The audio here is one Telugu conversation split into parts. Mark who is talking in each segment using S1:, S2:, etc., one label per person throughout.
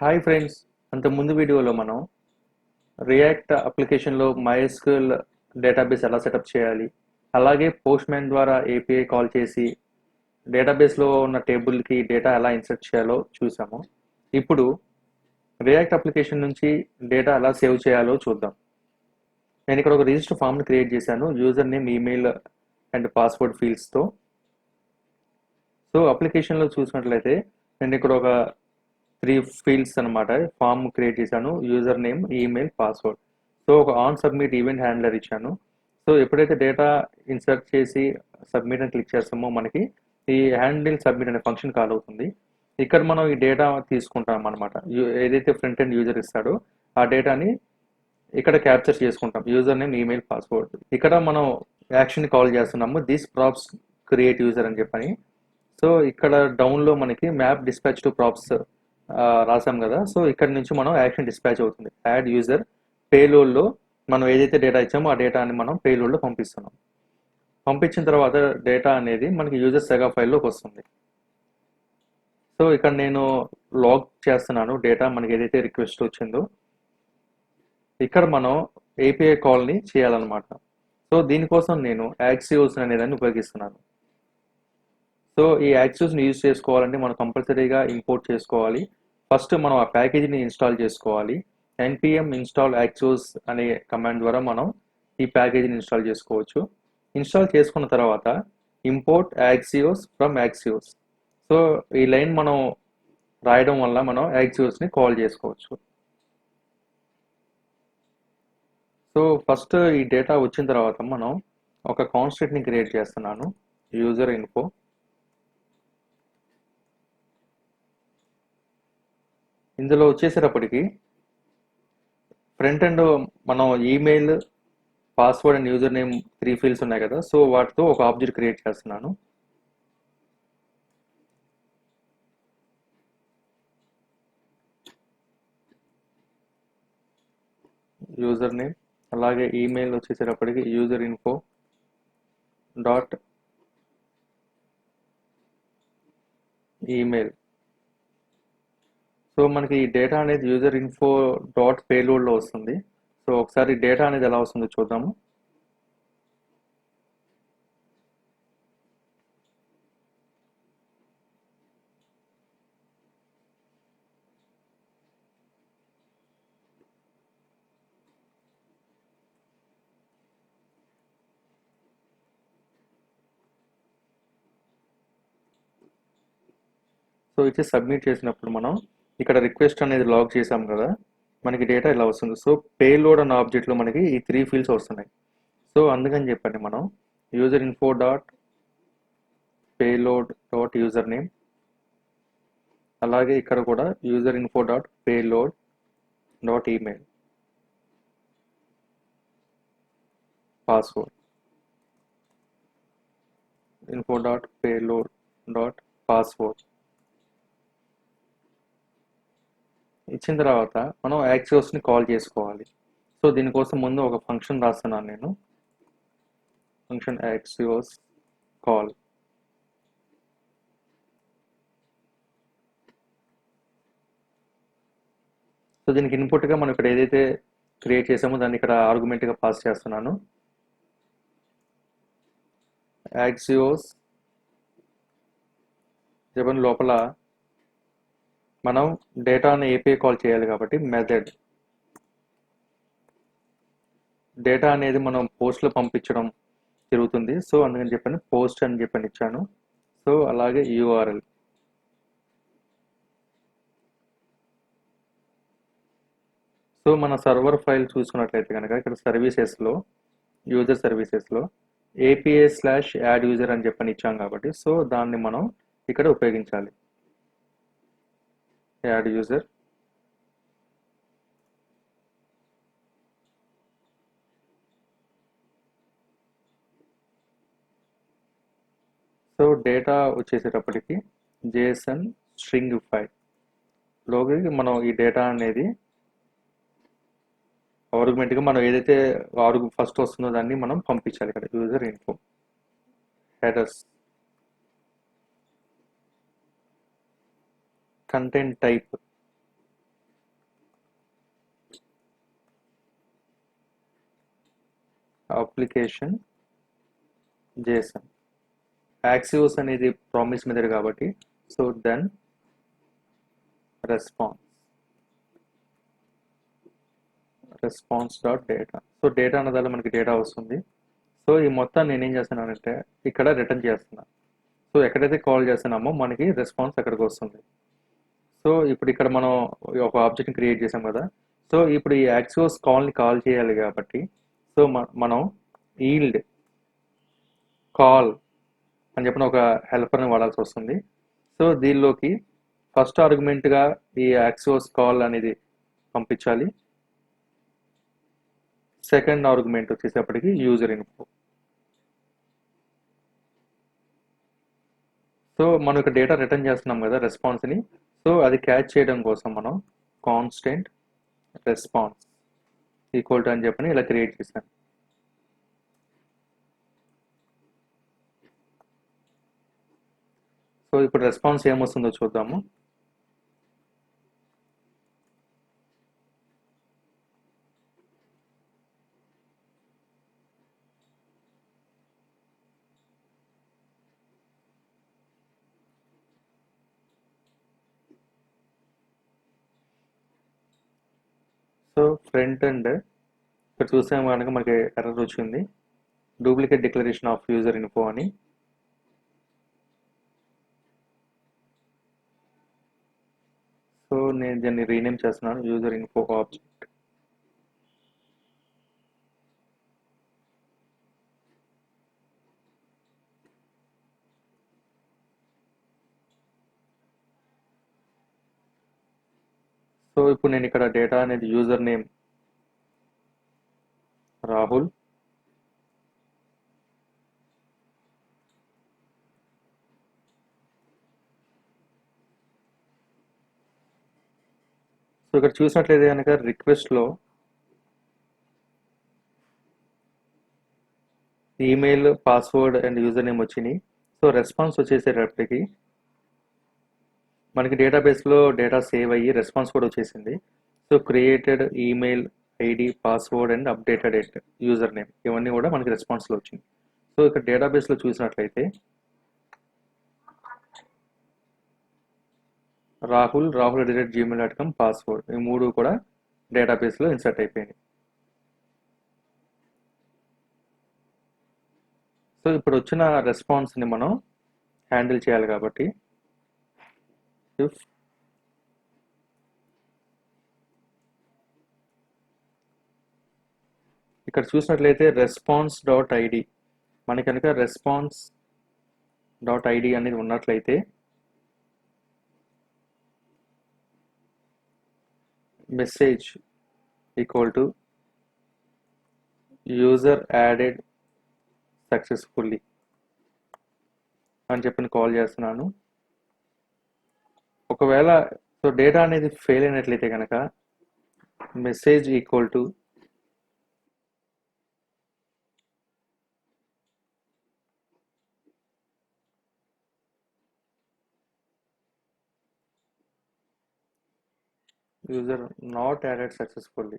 S1: హాయ్ ఫ్రెండ్స్, అంత ముందు వీడియోలో మనం రియాక్ట్ అప్లికేషన్లో MySQL డేటాబేస్ ఎలా సెటప్ చేయాలి, అలాగే పోస్ట్‌మ్యాన్ ద్వారా ఏపీఐ కాల్ చేసి డేటాబేస్లో ఉన్న టేబుల్కి డేటా ఎలా ఇన్సర్ట్ చేయాలో చూసాము. ఇప్పుడు రియాక్ట్ అప్లికేషన్ నుంచి డేటా ఎలా సేవ్ చేయాలో చూద్దాం. నేను ఇక్కడ ఒక రిజిస్టర్ ఫామ్ని క్రియేట్ చేశాను, user name, email and password ఫీల్డ్స్తో. సో అప్లికేషన్లో చూసినట్లయితే నేను ఇక్కడ ఒక 3 ఫీల్డ్స్ అనమాట ఫామ్ క్రియేట్ చేశాను, user name, email, password. So ఒక ఆన్ సబ్మిట్ ఈవెంట్ హ్యాండ్లర్ ఇచ్చాను. సో ఎప్పుడైతే డేటా ఇన్సర్ట్ చేసి సబ్మిట్ అని క్లిక్ చేస్తామో మనకి ఈ హ్యాండిల్ సబ్మిట్ అనే ఫంక్షన్ కాల్ అవుతుంది. ఇక్కడ మనం ఈ డేటా తీసుకుంటాం అనమాట. ఏదైతే ఫ్రంట్ ఎండ్ యూజర్ ఇస్తాడో ఆ డేటాని ఇక్కడ క్యాప్చర్ చేసుకుంటాం, యూజర్ నేమ్, ఈమెయిల్, పాస్వర్డ్. ఇక్కడ మనం యాక్షన్ కాల్ చేస్తున్నాము, దిస్ ప్రాప్స్ క్రియేట్ యూజర్ అని చెప్పని. సో ఇక్కడ డౌన్లో మనకి మ్యాప్ డిస్పాచ్ టు ప్రాప్స్ రాసాం కదా. సో ఇక్కడ నుంచి మనం యాక్షన్ డిస్పాచ్ అవుతుంది, యాడ్ యూజర్. పేలోడ్లో మనం ఏదైతే డేటా ఇచ్చామో ఆ డేటాని మనం పేలోడ్లో పంపిస్తున్నాం. పంపించిన తర్వాత డేటా అనేది మనకి యూజర్ సెగా ఫైల్లోకి వస్తుంది. సో ఇక్కడ నేను లాగ్ చేస్తున్నాను డేటా మనకి ఏదైతే రిక్వెస్ట్ వచ్చిందో. ఇక్కడ మనం ఏపీఐ కాల్ని చేయాలన్నమాట. సో దీనికోసం నేను యాక్సియోస్ అనేదాన్ని ఉపయోగిస్తున్నాను. సో ఈ యాక్సియోస్ని యూజ్ చేసుకోవాలంటే మనం కంపల్సరీగా ఇంపోర్ట్ చేసుకోవాలి. ఫస్ట్ మనం ఆ ప్యాకేజీని ఇన్స్టాల్ చేసుకోవాలి. npm install axios అనే కమాండ్ ద్వారా మనం ఈ ప్యాకేజీని ఇన్స్టాల్ చేసుకోవచ్చు. ఇన్స్టాల్ చేసుకున్న తర్వాత import axios from axios. So ఈ లైన్ మనం రాయడం వల్ల మనం యాక్సియోస్ని కాల్ చేసుకోవచ్చు. సో ఫస్ట్ ఈ డేటా వచ్చిన తర్వాత మనం ఒక కాన్స్టెంట్ని క్రియేట్ చేస్తున్నాను, యూజర్ ఇన్ఫో. ఇందులో వచ్చేసేటప్పటికి ఫ్రంట్ ఎండ్ మనం email, password and user name 3 fields ఉన్నాయి కదా. సో వాటితో ఒక ఆబ్జెక్ట్ క్రియేట్ చేస్తున్నాను. యూజర్ నేమ్, అలాగే ఈమెయిల్ వచ్చేసేటప్పటికి user info dot email. So మనకి ఈ డేటా అనేది యూజర్ ఇన్ఫో డాట్ పేలోడ్లో వస్తుంది. సో ఒకసారి డేటా అనేది ఎలా వస్తుందో చూద్దాము. సో ఇచ్చి సబ్మిట్ చేసినప్పుడు మనం ఇక్కడ రిక్వెస్ట్ అనేది లాగ్ చేసాం కదా, మనకి డేటా ఇలా వస్తుంది. సో పేలోడ్ అన్న ఆబ్జెక్ట్లో మనకి ఈ 3 ఫీల్డ్స్ వస్తున్నాయి. సో అందుకని చెప్పండి మనం user info dot payload dot user name, అలాగే ఇక్కడ కూడా user info dot payload dot email, password, info dot payload dot password ఇచ్చిన తర్వాత మనం యాక్సియోస్ని కాల్ చేసుకోవాలి. సో దీనికోసం ముందు ఒక ఫంక్షన్ రాస్తున్నాను నేను, ఫంక్షన్ యాక్సియోస్ కాల్. సో దీనికి ఇన్పుట్గా మనం ఇక్కడ ఏదైతే క్రియేట్ చేసామో దాన్ని ఇక్కడ ఆర్గ్యుమెంట్గా పాస్ చేస్తున్నాను. యాక్సియోస్ చెప్పని లోపల మనం డేటాను ఏపీఐ కాల్ చేయాలి కాబట్టి మెథడ్ డేటా అనేది మనం పోస్ట్లో పంపించడం జరుగుతుంది. సో అందుకని చెప్పని పోస్ట్ అని చెప్పని ఇచ్చాను. సో అలాగే యూఆర్ఎల్. సో మన సర్వర్ ఫైల్ చూసుకున్నట్లయితే కనుక ఇక్కడ సర్వీసెస్లో, యూజర్ సర్వీసెస్లో API/యాడ్ యూజర్ అని చెప్పని ఇచ్చాం కాబట్టి సో దాన్ని మనం ఇక్కడ ఉపయోగించాలి, యాడ్ యూజర్. సో డేటా వచ్చేసేటప్పటికి JSON స్ట్రింగ్ ఫైల్లోకి మనం ఈ డేటా అనేది ఆర్గ్యుమెంట్గా మనం ఏదైతే ఫస్ట్ వస్తుందో దాన్ని మనం పంపించాలి. ఇక్కడ user info headers, content type application JSON. Axios అనేది ప్రామిస్ మెథడ్ కాబట్టి so then response dot data. So data అన్నదాల్లో మనకి డేటా వస్తుంది. సో ఈ మొత్తం నేనేం చేస్తున్నానంటే ఇక్కడ రిటర్న్ చేస్తున్నాను. సో ఎక్కడైతే కాల్ చేస్తున్నామో మనకి రెస్పాన్స్ అక్కడికి వస్తుంది. సో ఇప్పుడు ఇక్కడ మనం ఒక ఆబ్జెక్ట్ని క్రియేట్ చేసాం కదా. సో ఇప్పుడు ఈ యాక్సియోస్ కాల్ని కాల్ చేయాలి కాబట్టి సో మనం ఈల్డ్ కాల్ అని చెప్పిన ఒక హెల్పర్ని వాడాల్సి వస్తుంది. సో దీనిలోకి ఫస్ట్ ఆర్గ్యుమెంట్గా ఈ యాక్సియోస్ కాల్ అనేది పంపించాలి. సెకండ్ ఆర్గ్యుమెంట్ వచ్చేసేపటికి యూజర్ ఇన్ఫో. సో మనం ఇక్కడ డేటా రిటర్న్ చేస్తున్నాం కదా రెస్పాన్స్ని. సో అది క్యాచ్ చేయడం కోసం మనం కాన్స్టెంట్ రెస్పాన్స్ ఈక్వల్ టు అని చెప్పని ఇలా క్రియేట్ చేశాను. సో ఇప్పుడు రెస్పాన్స్ ఏమొస్తుందో చూద్దాము. సో ఫ్రంట్ ఎండ్ ఇక్కడ చూసాము కనుక మనకి ఎర్రర్ వచ్చింది, duplicate declaration of user info అని. సో నేను దీన్ని రీనేమ్ చేస్తున్నాను యూజర్ ఇన్ఫో ఆబ్జెక్ట్. సో ఇప్పుడు నేను ఇక్కడ డేటా అనేది యూజర్ నేమ్ రాహుల్, సో ఇక్కడ చూసినట్లయితే కనుక రిక్వెస్ట్లో email password and user name వచ్చినాయి. సో రెస్పాన్స్ వచ్చేసేటప్పటికి మనకి డేటాబేస్లో డేటా సేవ్ అయ్యి రెస్పాన్స్ కూడా వచ్చేసింది. So created email ID password and updated at user name ఇవన్నీ కూడా మనకి రెస్పాన్స్లో వచ్చింది. సో ఇక్కడ డేటాబేస్లో చూసినట్లయితే rahul@gmail.com పాస్వర్డ్ ఈ మూడు కూడా డేటాబేస్లో ఇన్సర్ట్ అయిపోయినాయి. సో ఇప్పుడు వచ్చిన రెస్పాన్స్ని మనం హ్యాండిల్ చేయాలి కాబట్టి ఇఫ్ ఇక్కడ చూసినట్లయితే రెస్పాన్స్ డాట్ ఐడి మనకి కనుక రెస్పాన్స్ డాట్ ఐడి అనేది ఉన్నట్లయితే message equal to user added successfully అని చెప్పి కాల్ చేస్తున్నాను. ఒకవేళ సో డేటా అనేది ఫెయిల్ అయినట్లయితే కనుక message equal to user not added successfully.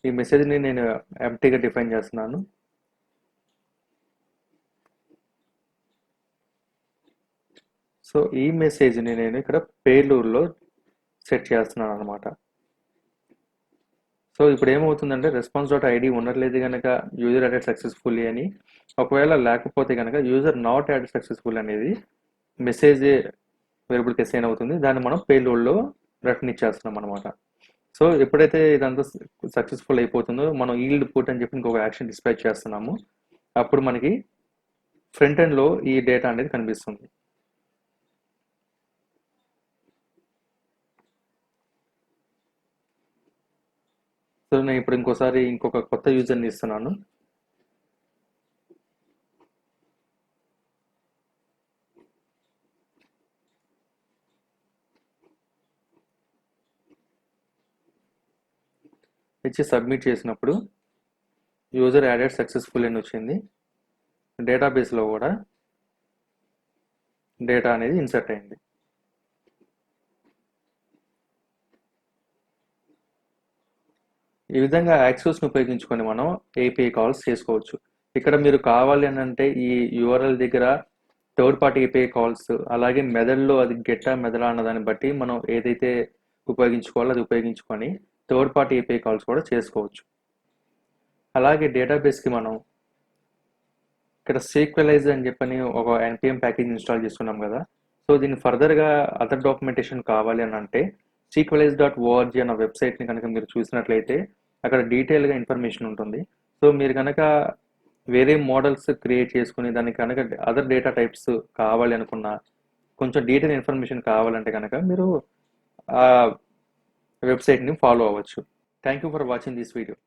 S1: ఈ మెసేజ్ని నేను ఎంప్టీగా డిఫైన్ చేస్తున్నాను. సో ఈ మెసేజ్ని నేను ఇక్కడ పేలూరులో సెట్ చేస్తున్నాను అనమాట. సో ఇప్పుడు ఏమవుతుందంటే రెస్పాన్స్ డాట్ ఐడి ఉండట్లేదు కనుక యూజర్ యాడెడ్ సక్సెస్ఫుల్లీ అని, ఒకవేళ లేకపోతే కనుక యూజర్ నాట్ యాడెడ్ సక్సెస్ఫుల్ అనేది మెసేజ్ వేరియబుల్కి అసైన్ అవుతుంది. దాన్ని మనం పేలోడ్లో రిటర్న్ ఇచ్చేస్తున్నాం అనమాట. సో ఎప్పుడైతే ఇదంతా సక్సెస్ఫుల్ అయిపోతుందో మనం ఈల్డ్ పుట్ అని చెప్పి ఇంకొక యాక్షన్ డిస్పాచ్ చేస్తున్నాము. అప్పుడు మనకి ఫ్రంట్ ఎండ్లో ఈ డేటా అనేది కనిపిస్తుంది. సో నేను ఇప్పుడు ఇంకోసారి ఇంకొక కొత్త యూజర్ని ఇస్తున్నాను. ఇచ్చి సబ్మిట్ చేసినప్పుడు యూజర్ యాడెడ్ సక్సెస్ఫుల్ అని వచ్చింది. డేటాబేస్లో కూడా డేటా అనేది ఇన్సర్ట్ అయింది. ఈ విధంగా యాక్సెస్ని ఉపయోగించుకొని మనం ఏపీఐ కాల్స్ చేసుకోవచ్చు. ఇక్కడ మీరు కావాలి అని అంటే ఈ యూఆర్ఎల్ దగ్గర థర్డ్ పార్టీ ఏపీఐ కాల్స్, అలాగే మెథడ్లో అది గెట్టా మెథడా అన్న దాన్ని బట్టి మనం ఏదైతే ఉపయోగించుకోవాలో అది ఉపయోగించుకొని థర్డ్ పార్టీ ఏపీఐ కాల్స్ కూడా చేసుకోవచ్చు. అలాగే డేటాబేస్కి మనం ఇక్కడ సీక్వెలైజ్ అని చెప్పని ఒక npm ప్యాకేజ్ ఇన్స్టాల్ చేసుకున్నాం కదా. సో దీన్ని ఫర్దర్గా అదర్ డాక్యుమెంటేషన్ కావాలి అని అంటే sequelize.org అన్న వెబ్సైట్ని కనుక మీరు చూసినట్లయితే అక్కడ డీటెయిల్గా ఇన్ఫర్మేషన్ ఉంటుంది. సో మీరు కనుక వేరే మోడల్స్ క్రియేట్ చేసుకుని దానికి కనుక అదర్ డేటా టైప్స్ కావాలి అనుకున్నా, కొంచెం డీటెయిల్ ఇన్ఫర్మేషన్ కావాలంటే కనుక మీరు ఆ వెబ్సైట్ని ఫాలో అవ్వచ్చు. Thank you for watching this video.